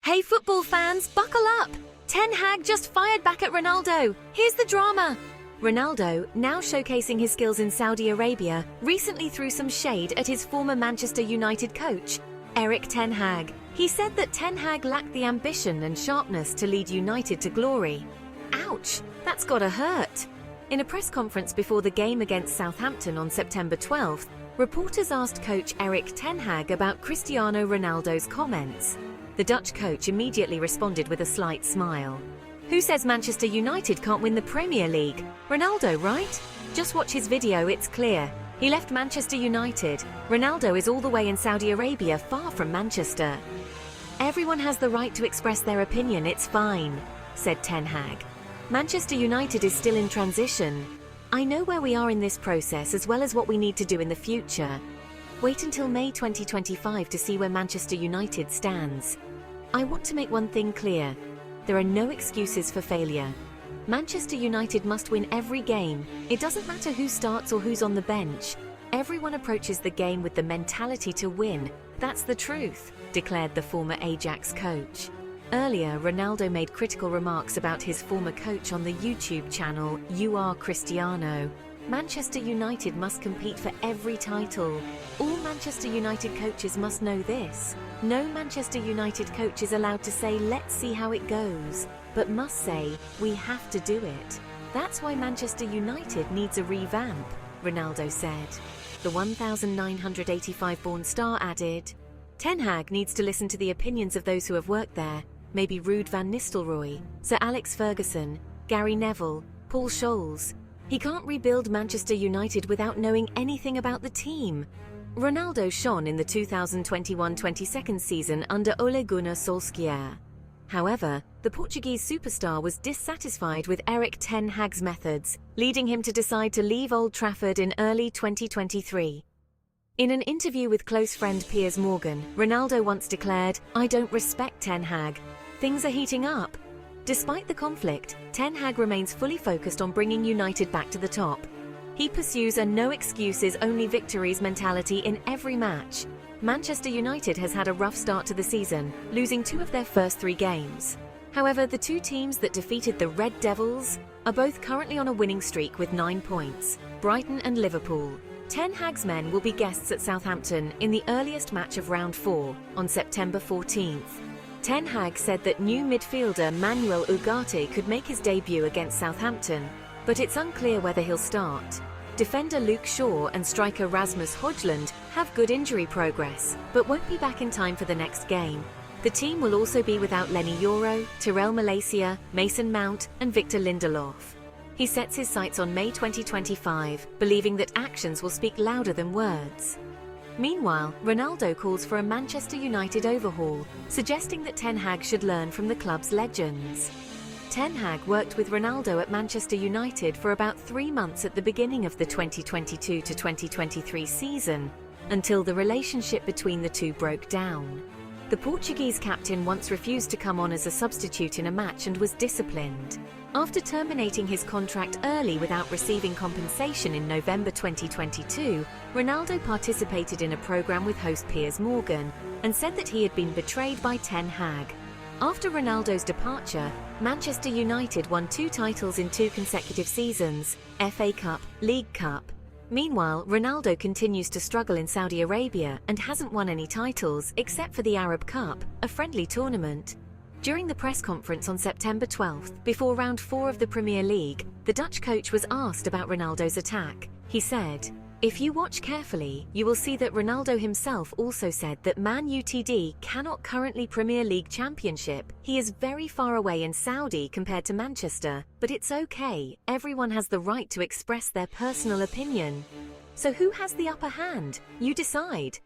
Hey football fans, buckle up! Ten Hag just fired back at Ronaldo. Here's the drama. Ronaldo, now showcasing his skills in Saudi Arabia, recently threw some shade at his former Manchester United coach, Erik Ten Hag. He said that Ten Hag lacked the ambition and sharpness to lead United to glory. Ouch, that's gotta hurt. In a press conference before the game against Southampton on September 12th, reporters asked coach Erik Ten Hag about Cristiano Ronaldo's comments. The Dutch coach immediately responded with a slight smile. Who says Manchester United can't win the Premier League? Ronaldo, right? Just watch his video, it's clear. He left Manchester United. Ronaldo is all the way in Saudi Arabia, far from Manchester. Everyone has the right to express their opinion, it's fine, said Ten Hag. Manchester United is still in transition. I know where we are in this process as well as what we need to do in the future. Wait until May 2025 to see where Manchester United stands. I want to make one thing clear. There are no excuses for failure. Manchester United must win every game. It doesn't matter who starts or who's on the bench. Everyone approaches the game with the mentality to win. That's the truth, declared the former Ajax coach. Earlier, Ronaldo made critical remarks about his former coach on the YouTube channel You Are Cristiano. Manchester United must compete for every title. All Manchester United coaches must know this. No Manchester United coach is allowed to say, let's see how it goes, but must say, we have to do it. That's why Manchester United needs a revamp, Ronaldo said. The 1985-born star added, Ten Hag needs to listen to the opinions of those who have worked there, maybe Ruud van Nistelrooy, Sir Alex Ferguson, Gary Neville, Paul Scholes. He can't rebuild Manchester United without knowing anything about the team. Ronaldo shone in the 2021-22 season under Ole Gunnar Solskjaer. However, the Portuguese superstar was dissatisfied with Erik Ten Hag's methods, leading him to decide to leave Old Trafford in early 2023. In an interview with close friend Piers Morgan, Ronaldo once declared, "I don't respect Ten Hag. Things are heating up." Despite the conflict, Ten Hag remains fully focused on bringing United back to the top. He pursues a no-excuses, only victories mentality in every match. Manchester United has had a rough start to the season, losing 2 of their first 3 games. However, the 2 teams that defeated the Red Devils are both currently on a winning streak with 9 points, Brighton and Liverpool. Ten Hag's men will be guests at Southampton in the earliest match of round 4 on September 14th. Ten Hag said that new midfielder Manuel Ugarte could make his debut against Southampton, but it's unclear whether he'll start. Defender Luke Shaw and striker Rasmus Højlund have good injury progress, but won't be back in time for the next game. The team will also be without Lenny Yoro, Tyrell Malacia, Mason Mount and Victor Lindelof. He sets his sights on May 2025, believing that actions will speak louder than words. Meanwhile, Ronaldo calls for a Manchester United overhaul, suggesting that Ten Hag should learn from the club's legends. Ten Hag worked with Ronaldo at Manchester United for about 3 months at the beginning of the 2022-2023 season, until the relationship between the two broke down. The Portuguese captain once refused to come on as a substitute in a match and was disciplined. After terminating his contract early without receiving compensation in November 2022, Ronaldo participated in a program with host Piers Morgan and said that he had been betrayed by Ten Hag. After Ronaldo's departure, Manchester United won 2 titles in 2 consecutive seasons, FA Cup, League Cup. Meanwhile, Ronaldo continues to struggle in Saudi Arabia and hasn't won any titles except for the Arab Cup, a friendly tournament. During the press conference on September 12th, before round 4 of the Premier League, the Dutch coach was asked about Ronaldo's attack. He said, "If you watch carefully, you will see that Ronaldo himself also said that Man Utd cannot currently Premier League Championship. He is very far away in Saudi compared to Manchester, but it's okay. Everyone has the right to express their personal opinion. So who has the upper hand? You decide."